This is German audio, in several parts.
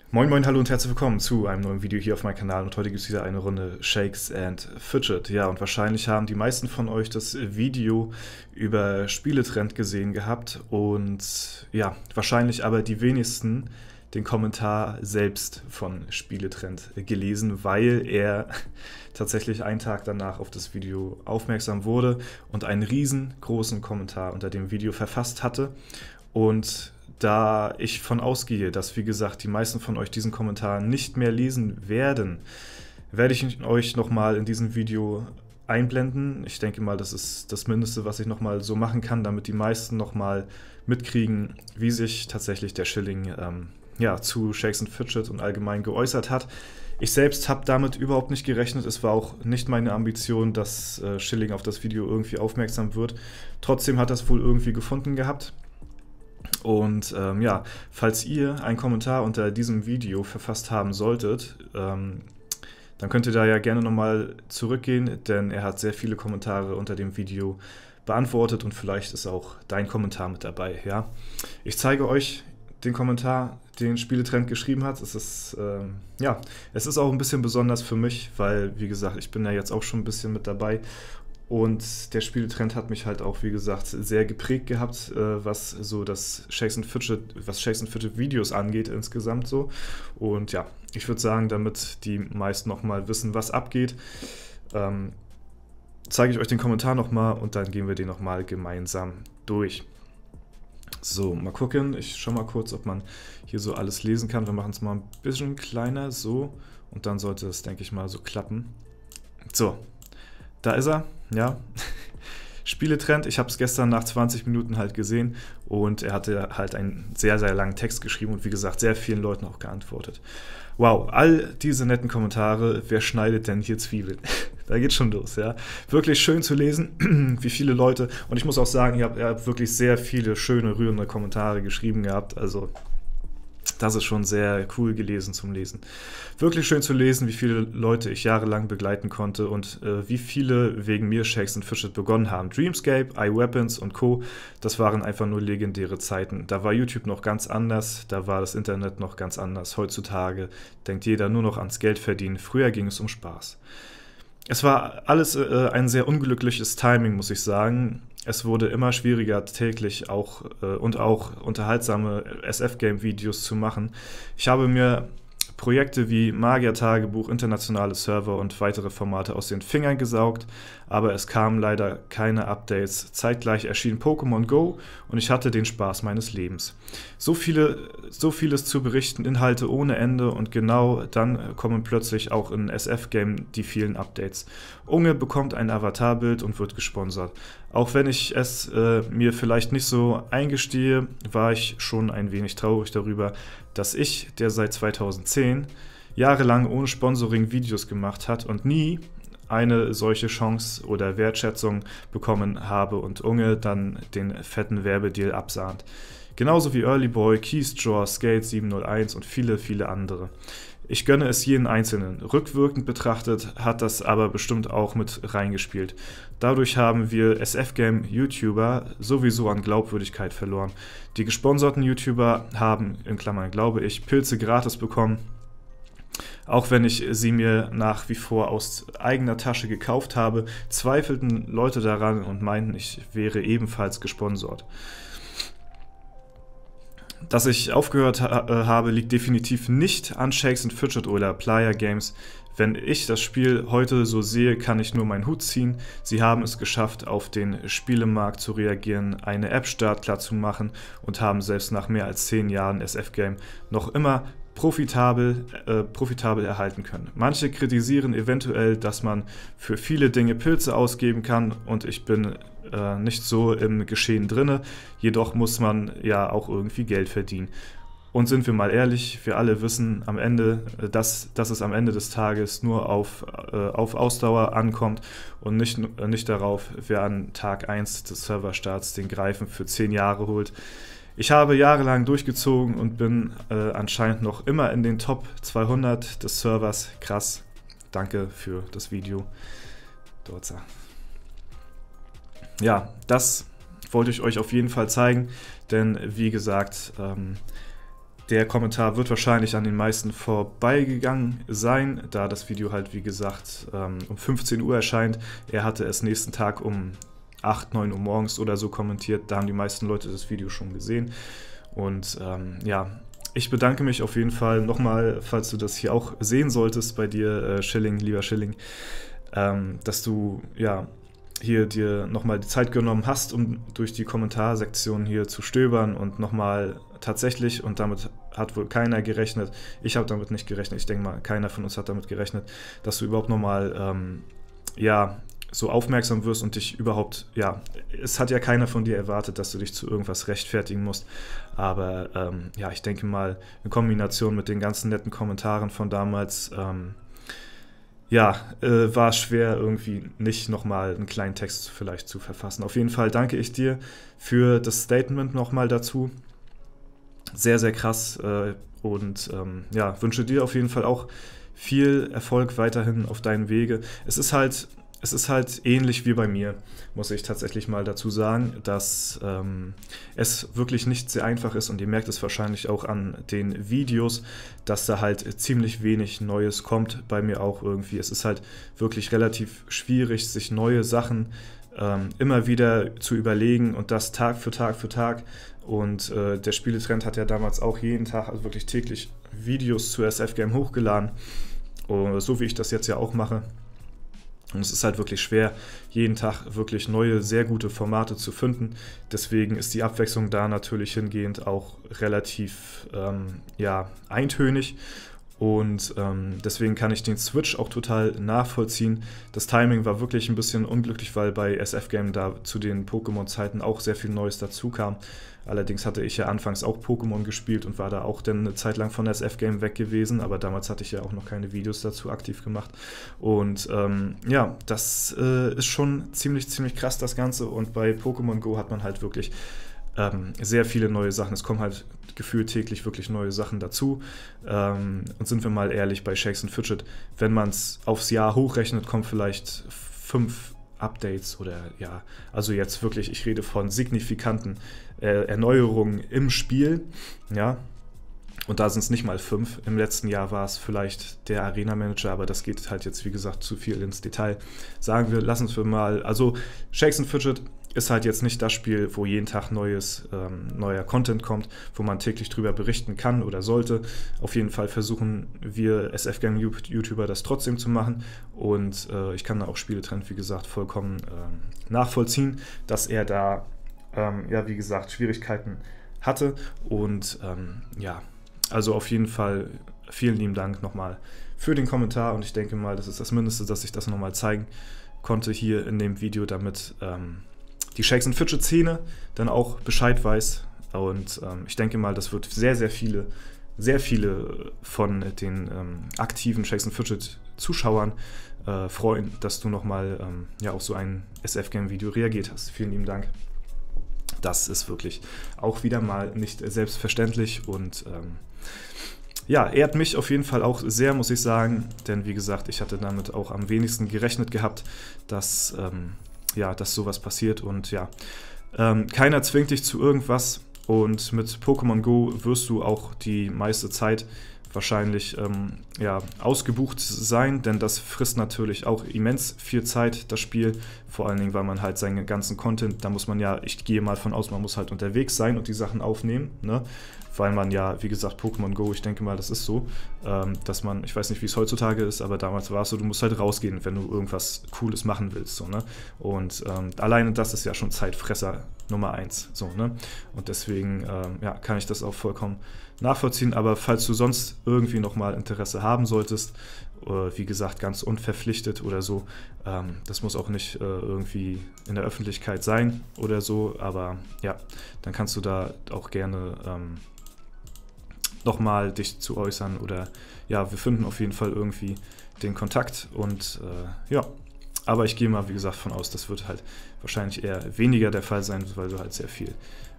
Moin moin, hallo und herzlich willkommen zu einem neuen Video hier auf meinem Kanal und heute gibt es wieder eine Runde Shakes and Fidget. Ja, und wahrscheinlich haben die meisten von euch das Video über Spieletrend gesehen gehabt und ja, wahrscheinlich aber die wenigsten den Kommentar selbst von Spieletrend gelesen, weil er tatsächlich einen Tag danach auf das Video aufmerksam wurde und einen riesengroßen Kommentar unter dem Video verfasst hatte. Und da ich von ausgehe, dass, wie gesagt, die meisten von euch diesen Kommentar nicht mehr lesen werden, werde ich euch nochmal in diesem Video einblenden. Ich denke mal, das ist das Mindeste, was ich nochmal so machen kann, damit die meisten nochmal mitkriegen, wie sich tatsächlich der Schilling zu Shakes and Fidget und allgemein geäußert hat. Ich selbst habe damit überhaupt nicht gerechnet. Es war auch nicht meine Ambition, dass Schilling auf das Video irgendwie aufmerksam wird. Trotzdem hat er es wohl irgendwie gefunden gehabt. Und falls ihr einen Kommentar unter diesem Video verfasst haben solltet, dann könnt ihr da ja gerne nochmal zurückgehen, denn er hat sehr viele Kommentare unter dem Video beantwortet und vielleicht ist auch dein Kommentar mit dabei. Ja? Ich zeige euch den Kommentar, den Spieletrend geschrieben hat. Es ist auch ein bisschen besonders für mich, weil, wie gesagt, ich bin ja jetzt auch schon ein bisschen mit dabei. Und der Spieletrend hat mich halt auch, wie gesagt, sehr geprägt gehabt, was so das Shakes and Fidget Videos angeht insgesamt so. Und ja, ich würde sagen, damit die meisten nochmal wissen, was abgeht, zeige ich euch den Kommentar nochmal und dann gehen wir den nochmal gemeinsam durch. So, mal gucken. Ich schaue mal kurz, ob man hier so alles lesen kann. Wir machen es mal ein bisschen kleiner, so. Und dann sollte es, denke ich mal, so klappen. So. Da ist er, ja. Spieletrend, ich habe es gestern nach 20 Minuten halt gesehen und er hatte halt einen sehr, sehr langen Text geschrieben und wie gesagt, sehr vielen Leuten auch geantwortet. Wow, all diese netten Kommentare, wer schneidet denn hier Zwiebeln? Da geht schon los, ja. Wirklich schön zu lesen, wie viele Leute, und ich muss auch sagen, ihr habt wirklich sehr viele schöne, rührende Kommentare geschrieben gehabt, also das ist schon sehr cool gelesen zum Lesen. Wirklich schön zu lesen, wie viele Leute ich jahrelang begleiten konnte und wie viele wegen mir Shakes and Fidget begonnen haben. Dreamscape, iWeapons und Co., das waren einfach nur legendäre Zeiten. Da war YouTube noch ganz anders, da war das Internet noch ganz anders. Heutzutage denkt jeder nur noch ans Geld verdienen. Früher ging es um Spaß. Es war alles ein sehr unglückliches Timing, muss ich sagen. Es wurde immer schwieriger, täglich auch unterhaltsame SF-Game-Videos zu machen. Ich habe mir Projekte wie Magier-Tagebuch, internationale Server und weitere Formate aus den Fingern gesaugt, aber es kamen leider keine Updates. Zeitgleich erschien Pokémon Go und ich hatte den Spaß meines Lebens. So vieles zu berichten, Inhalte ohne Ende und genau dann kommen plötzlich auch in SF-Game die vielen Updates. Unge bekommt ein Avatarbild und wird gesponsert. Auch wenn ich es mir vielleicht nicht so eingestehe, war ich schon ein wenig traurig darüber, dass ich, der seit 2010 jahrelang ohne Sponsoring Videos gemacht hat und nie eine solche Chance oder Wertschätzung bekommen habe und Unge dann den fetten Werbedeal absahnt. Genauso wie Early Boy, Keystroke, Skate 701 und viele, viele andere. Ich gönne es jeden Einzelnen. Rückwirkend betrachtet hat das aber bestimmt auch mit reingespielt. Dadurch haben wir SF-Game-YouTuber sowieso an Glaubwürdigkeit verloren. Die gesponserten YouTuber haben, in Klammern glaube ich, Pilze gratis bekommen, auch wenn ich sie mir nach wie vor aus eigener Tasche gekauft habe, zweifelten Leute daran und meinten, ich wäre ebenfalls gesponsert. Dass ich aufgehört habe, liegt definitiv nicht an Shakes and Fidget oder Playa Games. Wenn ich das Spiel heute so sehe, kann ich nur meinen Hut ziehen. Sie haben es geschafft, auf den Spielemarkt zu reagieren, eine App startklar zu machen und haben selbst nach mehr als 10 Jahren SF-Game noch immer profitabel erhalten können. Manche kritisieren eventuell, dass man für viele Dinge Pilze ausgeben kann und ich bin nicht so im Geschehen drinne, jedoch muss man ja auch irgendwie Geld verdienen. Und sind wir mal ehrlich, wir alle wissen am Ende, dass es am Ende des Tages nur auf Ausdauer ankommt und nicht darauf, wer an Tag 1 des Serverstarts den Greifen für 10 Jahre holt. Ich habe jahrelang durchgezogen und bin anscheinend noch immer in den Top 200 des Servers. Krass. Danke für das Video. Dorza. Ja, das wollte ich euch auf jeden Fall zeigen, denn wie gesagt, Der Kommentar wird wahrscheinlich an den meisten vorbeigegangen sein, da das Video halt, wie gesagt, um 15 Uhr erscheint. Er hatte es nächsten Tag um 8, 9 Uhr morgens oder so kommentiert. Da haben die meisten Leute das Video schon gesehen. Und ja, ich bedanke mich auf jeden Fall nochmal, falls du das hier auch sehen solltest bei dir, Schilling, lieber Schilling, dass du ja hier dir nochmal die Zeit genommen hast, um durch die Kommentarsektion hier zu stöbern und nochmal tatsächlich, und damit hat wohl keiner gerechnet, ich habe damit nicht gerechnet, ich denke mal, keiner von uns hat damit gerechnet, dass du überhaupt nochmal, ja, so aufmerksam wirst und dich überhaupt, ja, es hat ja keiner von dir erwartet, dass du dich zu irgendwas rechtfertigen musst, aber ja, ich denke mal, in Kombination mit den ganzen netten Kommentaren von damals, ja, war es schwer, irgendwie nicht nochmal einen kleinen Text vielleicht zu verfassen. Auf jeden Fall danke ich dir für das Statement nochmal dazu. Sehr, sehr krass und ja, wünsche dir auf jeden Fall auch viel Erfolg weiterhin auf deinen Wege. Es ist halt ähnlich wie bei mir, muss ich tatsächlich mal dazu sagen, dass es wirklich nicht sehr einfach ist und ihr merkt es wahrscheinlich auch an den Videos, dass da halt ziemlich wenig Neues kommt, bei mir auch irgendwie. Es ist halt wirklich relativ schwierig, sich neue Sachen immer wieder zu überlegen und das Tag für Tag für Tag. Und der Spieletrend hat ja damals auch jeden Tag, also wirklich täglich Videos zu SF Game hochgeladen, so wie ich das jetzt ja auch mache. Und es ist halt wirklich schwer, jeden Tag wirklich neue, sehr gute Formate zu finden. Deswegen ist die Abwechslung da natürlich hingehend auch relativ ja, eintönig. Und deswegen kann ich den Switch auch total nachvollziehen. Das Timing war wirklich ein bisschen unglücklich, weil bei SF Game da zu den Pokémon-Zeiten auch sehr viel Neues dazu kam. Allerdings hatte ich ja anfangs auch Pokémon gespielt und war da auch dann eine Zeit lang von SF Game weg gewesen, aber damals hatte ich ja auch noch keine Videos dazu aktiv gemacht. Und ja, das ist schon ziemlich krass, das Ganze. Und bei Pokémon Go hat man halt wirklich sehr viele neue Sachen. Es kommen halt gefühlt täglich wirklich neue Sachen dazu. Und sind wir mal ehrlich, bei Shakes & Fidget, wenn man es aufs Jahr hochrechnet, kommen vielleicht 5 Updates oder ja, also jetzt wirklich, ich rede von signifikanten Erneuerungen im Spiel, ja, und da sind es nicht mal 5. Im letzten Jahr war es vielleicht der Arena Manager, aber das geht halt jetzt, wie gesagt, zu viel ins Detail. Sagen wir, lassen wir mal, also Shakes & Fidget ist halt jetzt nicht das Spiel, wo jeden Tag neuer Content kommt, wo man täglich drüber berichten kann oder sollte. Auf jeden Fall versuchen wir SF Game YouTuber das trotzdem zu machen und ich kann da auch Spieletrend, wie gesagt, vollkommen nachvollziehen, dass er da, ja, wie gesagt, Schwierigkeiten hatte und ja, also auf jeden Fall vielen lieben Dank nochmal für den Kommentar und ich denke mal, das ist das Mindeste, dass ich das nochmal zeigen konnte hier in dem Video, damit die Shakes & Fidget Szene dann auch Bescheid weiß und ich denke mal, das wird sehr viele von den aktiven Shakes & Fidget Zuschauern freuen, dass du nochmal ja, auf so ein SF Game Video reagiert hast. Vielen lieben Dank. Das ist wirklich auch wieder mal nicht selbstverständlich und ja, ehrt mich auf jeden Fall auch sehr, muss ich sagen, denn wie gesagt, ich hatte damit auch am wenigsten gerechnet gehabt, dass ja, dass sowas passiert und ja, keiner zwingt dich zu irgendwas und mit Pokémon Go wirst du auch die meiste Zeit wahrscheinlich ja, ausgebucht sein, denn das frisst natürlich auch immens viel Zeit, das Spiel, vor allen Dingen, weil man halt seinen ganzen Content, da muss man ja, ich gehe mal von aus, man muss halt unterwegs sein und die Sachen aufnehmen, ne? Weil man ja, wie gesagt, Pokémon Go, ich denke mal, das ist so, dass man, ich weiß nicht, wie es heutzutage ist, aber damals war es so, du musst halt rausgehen, wenn du irgendwas Cooles machen willst, so, ne? Und alleine das ist ja schon Zeitfresser Nummer 1, so, ne? Und deswegen, ja, kann ich das auch vollkommen nachvollziehen, aber falls du sonst irgendwie nochmal Interesse haben solltest, wie gesagt, ganz unverpflichtet oder so, das muss auch nicht irgendwie in der Öffentlichkeit sein oder so, aber ja, dann kannst du da auch gerne nochmal dich zu äußern oder ja, wir finden auf jeden Fall irgendwie den Kontakt und ja, aber ich gehe mal, wie gesagt, von aus, das wird halt wahrscheinlich eher weniger der Fall sein, weil du halt sehr viel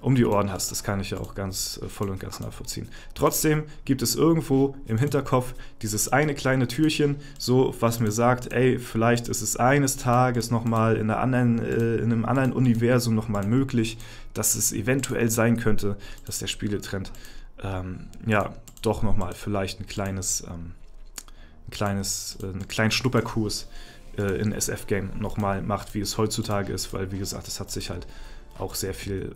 um die Ohren hast. Das kann ich ja auch ganz voll und ganz nachvollziehen. Trotzdem gibt es irgendwo im Hinterkopf dieses eine kleine Türchen, so was mir sagt, ey, vielleicht ist es eines Tages nochmal in einem anderen Universum nochmal möglich, dass es eventuell sein könnte, dass der Spieletrend ja, doch nochmal vielleicht einen kleinen Schnupperkurs in SF-Game nochmal macht, wie es heutzutage ist, weil, wie gesagt, es hat sich halt auch sehr viel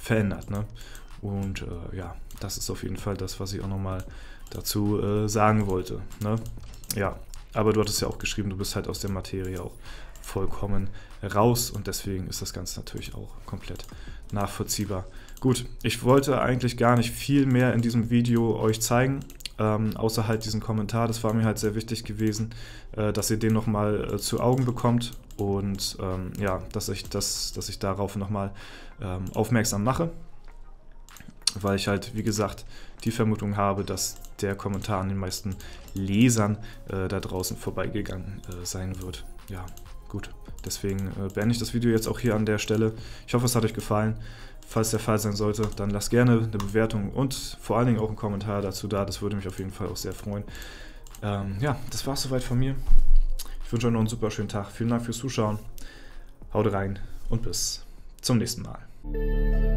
verändert, ne? Und ja, das ist auf jeden Fall das, was ich auch nochmal dazu sagen wollte, ne? Ja, aber du hattest ja auch geschrieben, du bist halt aus der Materie auch vollkommen raus und deswegen ist das Ganze natürlich auch komplett nachvollziehbar. Gut, ich wollte eigentlich gar nicht viel mehr in diesem Video euch zeigen, außer halt diesen Kommentar. Das war mir halt sehr wichtig gewesen, dass ihr den nochmal zu Augen bekommt und ja, dass ich darauf nochmal aufmerksam mache, weil ich halt, wie gesagt, die Vermutung habe, dass der Kommentar an den meisten Lesern da draußen vorbeigegangen sein wird. Ja, gut. Deswegen beende ich das Video jetzt auch hier an der Stelle. Ich hoffe, es hat euch gefallen. Falls der Fall sein sollte, dann lasst gerne eine Bewertung und vor allen Dingen auch einen Kommentar dazu da. Das würde mich auf jeden Fall auch sehr freuen. Ja, das war's soweit von mir. Ich wünsche euch noch einen super schönen Tag. Vielen Dank fürs Zuschauen. Haut rein und bis zum nächsten Mal.